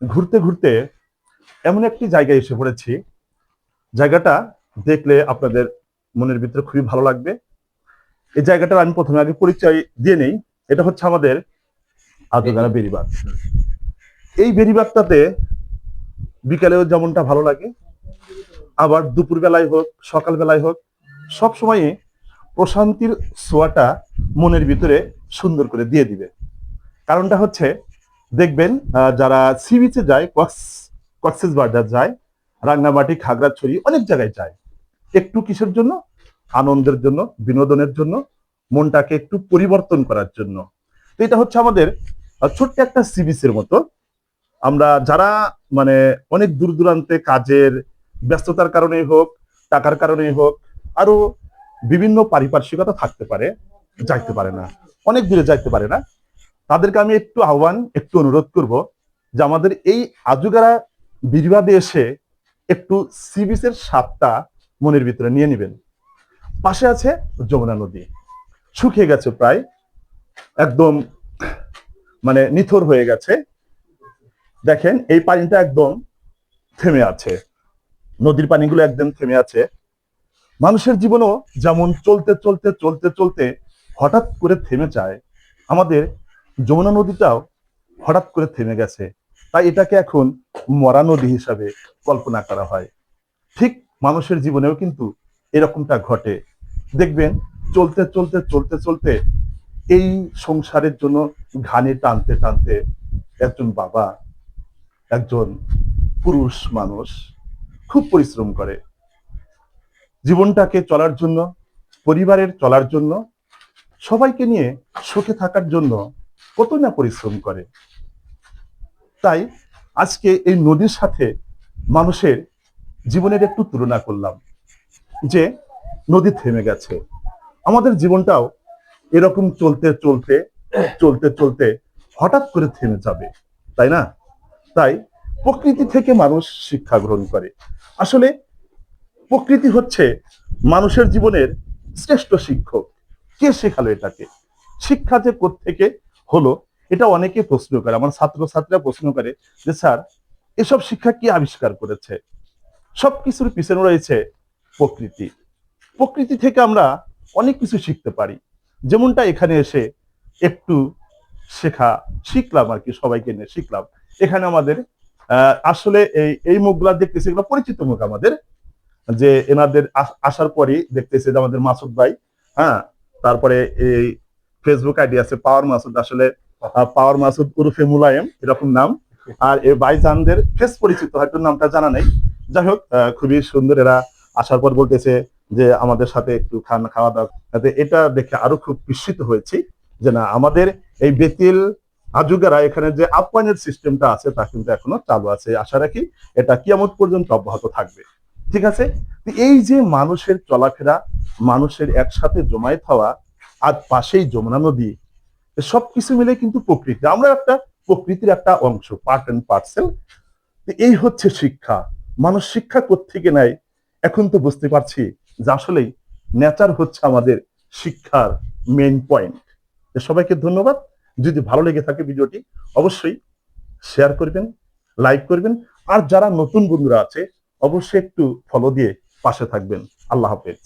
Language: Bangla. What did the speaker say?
ঘুরতে ঘুরতে এমন একটি জায়গায় এসে পড়েছি, জায়গাটা দেখলে আপনাদের মনের ভিতরে খুবই ভালো লাগবে। এই জায়গাটার আমি প্রথমে আগে পরিচয় দিয়ে নেই। এটা হচ্ছে আমাদের আদ্রগারা বেড়িবাঁধ। এই বেড়িবাঁধটাতে বিকালেও যেমনটা ভালো লাগে, আবার দুপুর বেলায় হোক সকাল বেলায় হোক, সব সময় প্রশান্তির ছোঁয়াটা মনের ভিতরে সুন্দর করে দিয়ে দিবে। কারণটা হচ্ছে, দেখবেন যারা সি বিচে যায়, কক্সেস বাজার যায়, রাঙ্গামাটি, খাগড়াছড়ি, অনেক জায়গায় যায় একটু কিসের জন্য? আনন্দের জন্য, বিনোদনের জন্য, মনটাকে একটু পরিবর্তন করার জন্য। তো এটা হচ্ছে আমাদের ছোট্ট একটা সি বিচের মতো। আমরা যারা মানে অনেক দূর দূরান্তে কাজের ব্যস্ততার কারণেই হোক, টাকার কারণেই হোক, আরো বিভিন্ন পারিপার্শ্বিকতা থাকতে পারে, যাইতে পারে না, অনেক দূরে যাইতে পারে না, তাদেরকে আমি একটু আহ্বান, একটু অনুরোধ করব যে আমাদের এই আজুগারা বিরিবাদে এসে একটু সি বিচের স্বাদটা মনের ভিতরে নিয়ে নেবেন। পাশে আছে যমুনা নদী, শুকিয়ে গেছে প্রায়, একদম মানে নিথর হয়ে গেছে। দেখেন এই পানিটা একদম থেমে আছে, নদীর পানিগুলো একদম থেমে আছে। মানুষের জীবনও যেমন চলতে চলতে চলতে চলতে হঠাৎ করে থেমে যায়, আমাদের যমুনা নদীটাও হঠাৎ করে থেমে গেছে। তাই এটাকে এখন মরা নদী হিসাবে কল্পনা করা হয়। ঠিক মানুষের জীবনেও কিন্তু এরকমটা ঘটে। দেখবেন চলতে চলতে চলতে চলতে এই সংসারের জন্য ঘানি টানতে টানতে একজন বাবা, একজন পুরুষ মানুষ খুব পরিশ্রম করে জীবনটাকে চলার জন্য, পরিবারের চলার জন্য, সবাইকে নিয়ে সুখে থাকার জন্য কত না পরিশ্রম করে। তাই আজকে এই নদীর সাথে মানুষের জীবনের একটু তুলনা করলাম, যে নদী থেমে গেছে, আমাদের জীবনটাও এরকম চলতে চলতে চলতে চলতে হঠাৎ করে থেমে যাবে, তাই না? তাই প্রকৃতি থেকে মানুষ শিক্ষা গ্রহণ করে। আসলে প্রকৃতি হচ্ছে মানুষের জীবনের শ্রেষ্ঠ শিক্ষক। কে শেখালো এটাকে? শিক্ষা যে কোত্থেকে হলো, এটা অনেকে প্রশ্ন করে, আমার ছাত্রছাত্রীরা প্রশ্ন করে যে স্যার, এসব শিক্ষা কি আবিষ্কার করেছে? সবকিছুর পিছনে রয়েছে প্রকৃতি। প্রকৃতি থেকে আমরা অনেক কিছু শিখতে পারি, যেমনটা এখানে এসে একটু শিখলাম আর কি, সবাইকে নিয়ে শিখলাম। এখানে আমাদের আসলে এই এই মুখগুলা দেখতেছি, এগুলো পরিচিত মুখ আমাদের, যে এনাদের আসার পরই দেখতেছি যে আমাদের মাসুদ ভাই, হ্যাঁ, তারপরে এই ফেসবুক আইডি আছে পাওয়ার মাসুদ, আসলে পাওয়ার মাসুদ উরুফে মুলায়েম এরকম নাম। আর এই ভাইজানদের ফেস পরিচিত, হয়তো নামটা জানা নেই। যাই হোক, খুবই সুন্দর। এরা আসার পর বলতেছে যে আমাদের সাথে একটু খাওয়া দাওয়া, এটা দেখে আরো খুব বিস্মিত হয়েছি যে না, আমাদের এই বেতিল আজুগারা এখানে যে আপ্যায়নের সিস্টেমটা আছে তা কিন্তু এখনো চালু আছে। আশা রাখি এটা কিয়ামত পর্যন্ত অব্যাহত থাকবে। ঠিক আছে? এই যে মানুষের চলাফেরা, মানুষের একসাথে জমায়েত হওয়া, আর পাশেই যমুনা নদী, সবকিছু মিলে কিন্তু প্রকৃতি, আমরা একটা প্রকৃতির একটা অংশ, পার্ট এন্ড পার্সেল। এই হচ্ছে শিক্ষা। মানুষ শিক্ষা কোত্থেকে নেয় এখন তো বুঝতে পারছি যে আসলেই নেচার হচ্ছে আমাদের শিক্ষার মেইন পয়েন্ট। সবাইকে ধন্যবাদ। যদি ভালো লেগে থাকে ভিডিওটি, অবশ্যই শেয়ার করবেন, লাইক করবেন, আর যারা নতুন বন্ধুরা আছে অবশ্যই একটু ফলো দিয়ে পাশে থাকবেন। আল্লাহ হাফেজ।